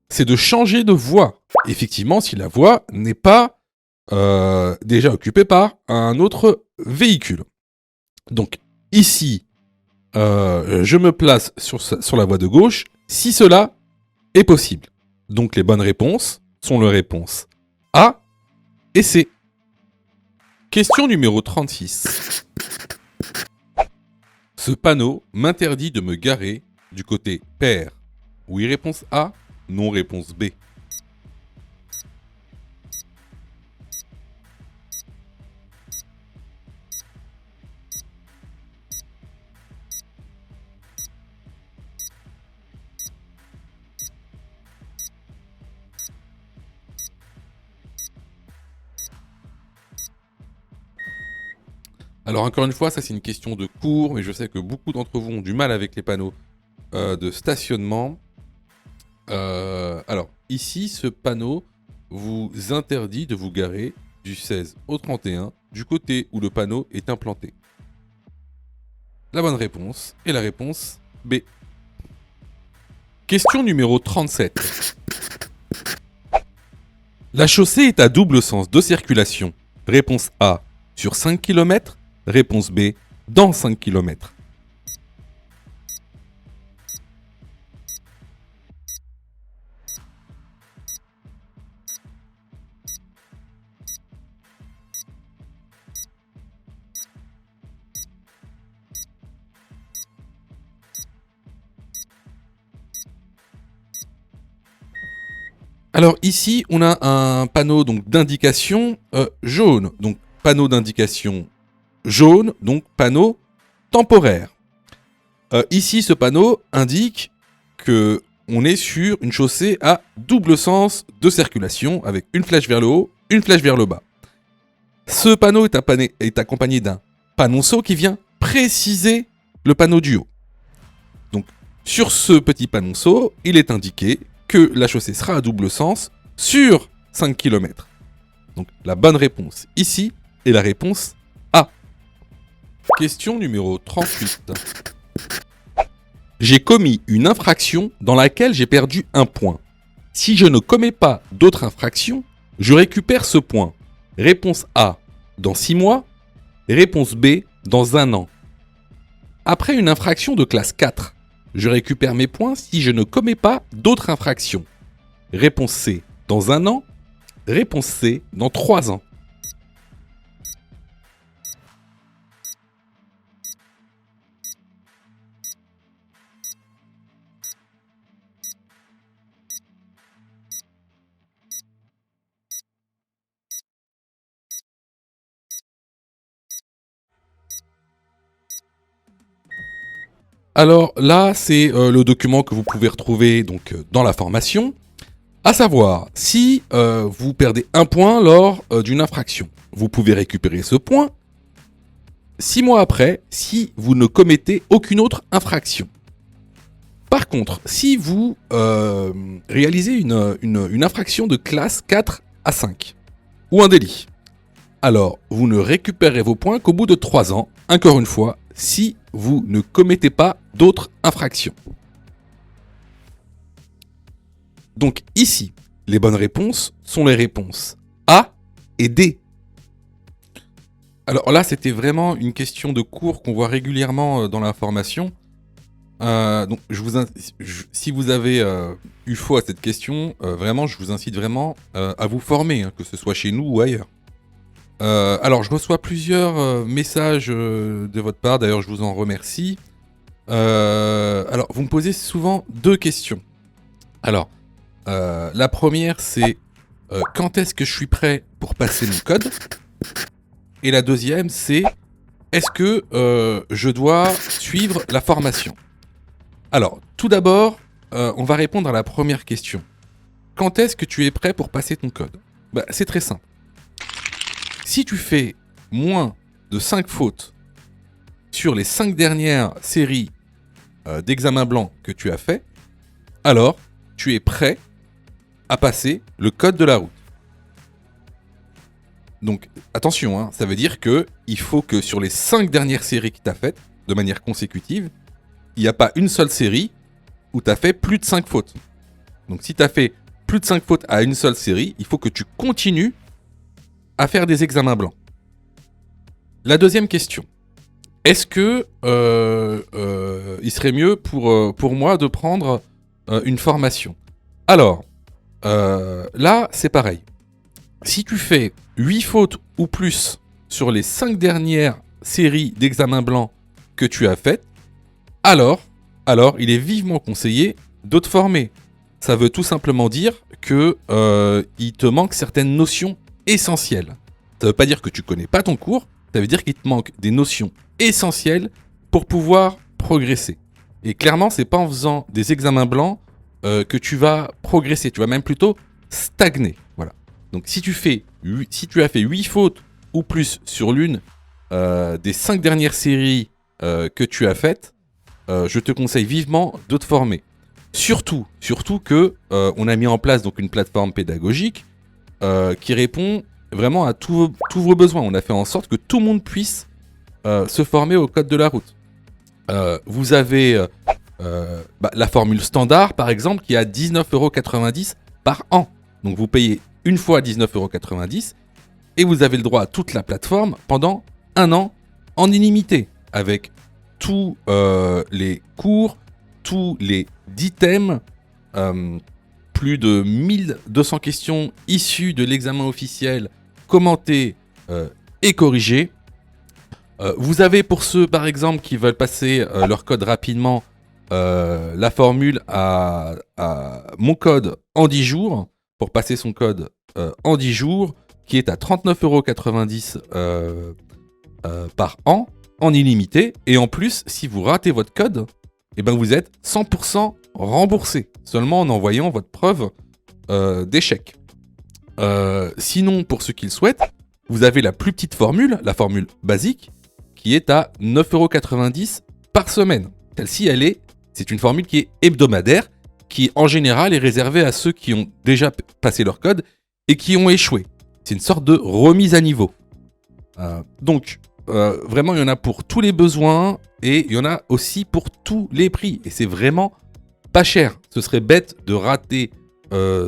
c'est de changer de voie. Effectivement, si la voie n'est pas déjà occupée par un autre véhicule. Donc ici, je me place sur la voie de gauche si cela est possible. Donc les bonnes réponses sont les réponses A et C. Question numéro 36. Ce panneau m'interdit de me garer du côté pair. Oui, réponse A. Non, réponse B. Alors encore une fois, ça c'est une question de cours, mais je sais que beaucoup d'entre vous ont du mal avec les panneaux de stationnement. Alors ici, ce panneau vous interdit de vous garer du 16 au 31 du côté où le panneau est implanté. La bonne réponse est la réponse B. Question numéro 37. La chaussée est à double sens de circulation. Réponse A, sur 5 km. Réponse B, dans 5 km. Alors ici, on a un panneau donc d'indication jaune. Donc panneau d'indication jaune, donc panneau temporaire. Ici, ce panneau indique que on est sur une chaussée à double sens de circulation avec une flèche vers le haut, une flèche vers le bas. Ce panneau est accompagné d'un panonceau qui vient préciser le panneau du haut. Donc sur ce petit panonceau, il est indiqué que la chaussée sera à double sens sur 5 km. Donc la bonne réponse ici est la réponse A. Question numéro 38. J'ai commis une infraction dans laquelle j'ai perdu un point. Si je ne commets pas d'autres infractions, je récupère ce point. Réponse A, dans 6 mois. Réponse B, dans 1 an. Après une infraction de classe 4, je récupère mes points si je ne commets pas d'autres infractions. Réponse C, dans 1 an. Réponse C, dans 3 ans. Alors là, c'est le document que vous pouvez retrouver donc dans la formation. À savoir, si vous perdez un point lors d'une infraction, vous pouvez récupérer ce point 6 mois après si vous ne commettez aucune autre infraction. Par contre, si vous réalisez une infraction de classe 4 à 5, ou un délit, alors vous ne récupérez vos points qu'au bout de 3 ans, encore une fois, si vous ne commettez pas d'autres infractions. Donc ici, les bonnes réponses sont les réponses A et D. Alors là, c'était vraiment une question de cours qu'on voit régulièrement dans l'information. Donc, si vous avez eu faux à cette question, vraiment, je vous incite vraiment à vous former, hein, que ce soit chez nous ou ailleurs. Alors, je reçois plusieurs messages de votre part, d'ailleurs, je vous en remercie. Alors, vous me posez souvent 2 questions. Alors, la première, c'est quand est-ce que je suis prêt pour passer mon code ? Et la deuxième, c'est est-ce que je dois suivre la formation ? Alors, tout d'abord, on va répondre à la première question. Quand est-ce que tu es prêt pour passer ton code ? C'est très simple. Si tu fais moins de 5 fautes sur les 5 dernières séries d'examens blancs que tu as fait, alors tu es prêt à passer le code de la route. Donc attention, hein, ça veut dire qu'il faut que sur les 5 dernières séries que tu as faites, de manière consécutive, il n'y a pas une seule série où tu as fait plus de 5 fautes. Donc si tu as fait plus de 5 fautes à une seule série, il faut que tu continues à faire des examens blancs. La deuxième question. Est-ce que il serait mieux pour moi de prendre une formation ? Alors, là, c'est pareil. Si tu fais 8 fautes ou plus sur les 5 dernières séries d'examens blancs que tu as faites, alors il est vivement conseillé de te former. Ça veut tout simplement dire que il te manque certaines notions essentielles. Ça veut pas dire que tu connais pas ton cours, ça veut dire qu'il te manque des notions essentielles pour pouvoir progresser. Et clairement, c'est pas en faisant des examens blancs que tu vas progresser, tu vas même plutôt stagner. Voilà. Donc si tu as fait 8 fautes ou plus sur l'une des 5 dernières séries que tu as faites, je te conseille vivement de te former. Surtout que on a mis en place donc une plateforme pédagogique qui répond vraiment à tous vos besoins. On a fait en sorte que tout le monde puisse se former au code de la route. Vous avez la formule standard, par exemple, qui est à 19,90 € par an. Donc vous payez une fois 19,90 € et vous avez le droit à toute la plateforme pendant 1 an en illimité, avec tous les cours, tous les 10 thèmes, plus de 1200 questions issues de l'examen officiel, commentées et corrigées. Vous avez pour ceux par exemple qui veulent passer leur code rapidement, la formule à mon code en 10 jours, pour passer son code en 10 jours, qui est à 39,90 € par an, en illimité. Et en plus, si vous ratez votre code, vous êtes 100% remboursé, seulement en envoyant votre preuve d'échec. Sinon, pour ceux qui le souhaitent, vous avez la plus petite formule, la formule basique, qui est à 9,90 € par semaine. Celle-ci, c'est une formule qui est hebdomadaire, qui en général est réservée à ceux qui ont déjà passé leur code et qui ont échoué. C'est une sorte de remise à niveau. Donc, vraiment, il y en a pour tous les besoins et il y en a aussi pour tous les prix. Et c'est vraiment pas cher. Ce serait bête de rater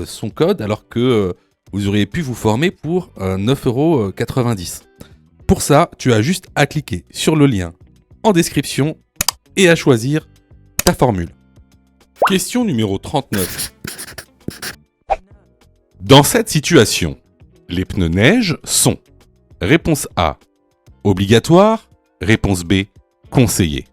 son code alors que vous auriez pu vous former pour 9,90 €. Pour ça, tu as juste à cliquer sur le lien en description et à choisir ta formule. Question numéro 39. Dans cette situation, les pneus neige sont: réponse A, obligatoire, réponse B, conseillé.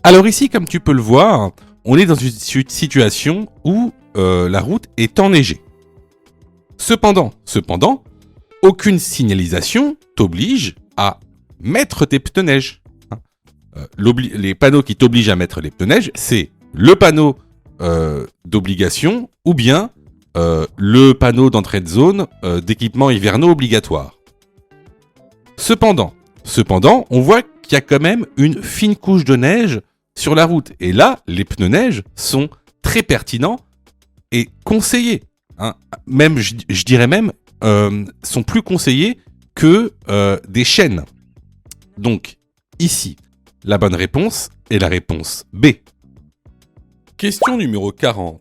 Alors ici, comme tu peux le voir, on est dans une situation où la route est enneigée. Cependant, aucune signalisation t'oblige à mettre tes pneus neige. Les panneaux qui t'obligent à mettre les pneus neige, c'est le panneau d'obligation ou bien le panneau d'entrée de zone d'équipements hivernaux obligatoire. Cependant, on voit qu'il y a quand même une fine couche de neige sur la route. Et là, les pneus neige sont très pertinents et conseillés. Hein. Même, je dirais même, sont plus conseillés que des chaînes. Donc, ici, la bonne réponse est la réponse B. Question numéro 40.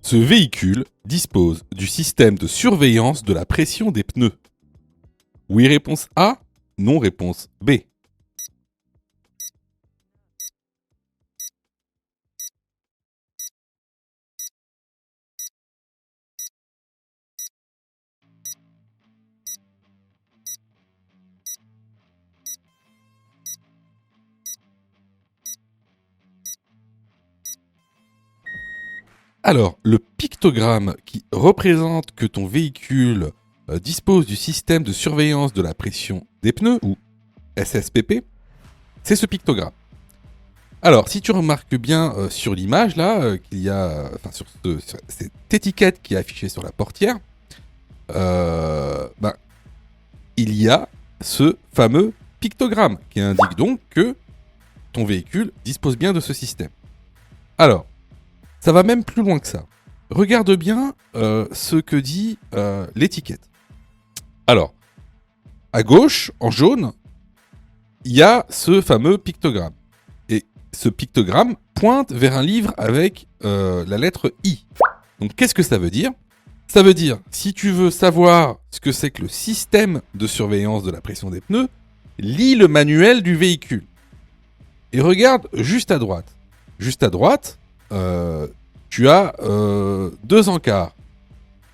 Ce véhicule dispose du système de surveillance de la pression des pneus. Oui, réponse A. Non, réponse B. Alors, le pictogramme qui représente que ton véhicule dispose du système de surveillance de la pression des pneus, ou SSPP, c'est ce pictogramme. Alors, si tu remarques bien sur l'image, là, qu'il y a, sur cette étiquette qui est affichée sur la portière, il y a ce fameux pictogramme qui indique donc que ton véhicule dispose bien de ce système. Alors, ça va même plus loin que ça. Regarde bien ce que dit l'étiquette. Alors, à gauche, en jaune, il y a ce fameux pictogramme. Et ce pictogramme pointe vers un livre avec la lettre I. Donc, qu'est-ce que ça veut dire ? Ça veut dire, si tu veux savoir ce que c'est que le système de surveillance de la pression des pneus, lis le manuel du véhicule. Et regarde juste à droite. Juste à droite, tu as deux encarts.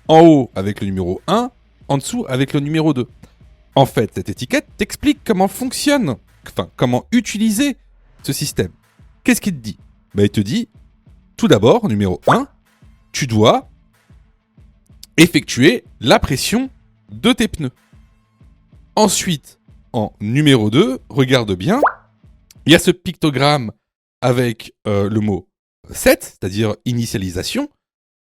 En haut avec le numéro 1, en dessous avec le numéro 2. En fait, cette étiquette t'explique comment fonctionne, comment utiliser ce système. Qu'est-ce qu'il te dit ? Il te dit, tout d'abord, numéro 1, tu dois effectuer la pression de tes pneus. Ensuite, en numéro 2, regarde bien, il y a ce pictogramme avec le mot 7, c'est-à-dire initialisation,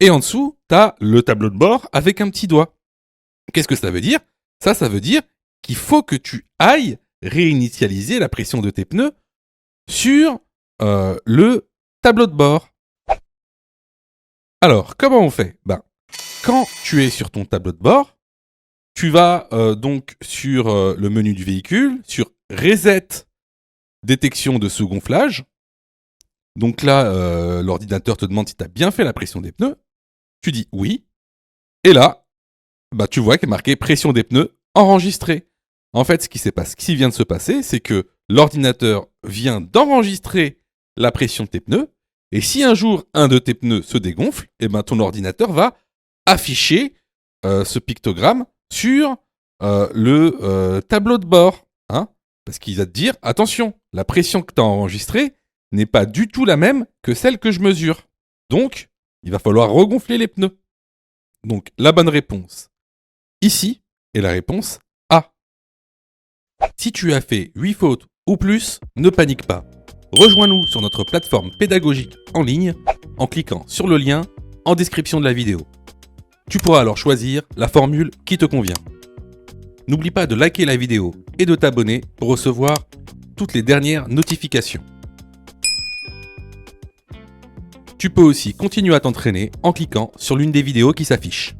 et en dessous, tu as le tableau de bord avec un petit doigt. Qu'est-ce que ça veut dire ? Ça veut dire qu'il faut que tu ailles réinitialiser la pression de tes pneus sur le tableau de bord. Alors, comment on fait ? Quand tu es sur ton tableau de bord, tu vas donc sur le menu du véhicule, sur Reset détection de sous-gonflage. Donc là, l'ordinateur te demande si tu as bien fait la pression des pneus. Tu dis oui. Et là, tu vois qu'il est marqué pression des pneus enregistrée. En fait, ce qui vient de se passer, c'est que l'ordinateur vient d'enregistrer la pression de tes pneus. Et si un jour, un de tes pneus se dégonfle, ton ordinateur va afficher ce pictogramme sur le tableau de bord. Hein, parce qu'il va te dire, attention, la pression que tu as enregistrée n'est pas du tout la même que celle que je mesure. Donc, il va falloir regonfler les pneus. Donc, la bonne réponse ici est la réponse A. Si tu as fait 8 fautes ou plus, ne panique pas. Rejoins-nous sur notre plateforme pédagogique en ligne en cliquant sur le lien en description de la vidéo. Tu pourras alors choisir la formule qui te convient. N'oublie pas de liker la vidéo et de t'abonner pour recevoir toutes les dernières notifications. Tu peux aussi continuer à t'entraîner en cliquant sur l'une des vidéos qui s'affichent.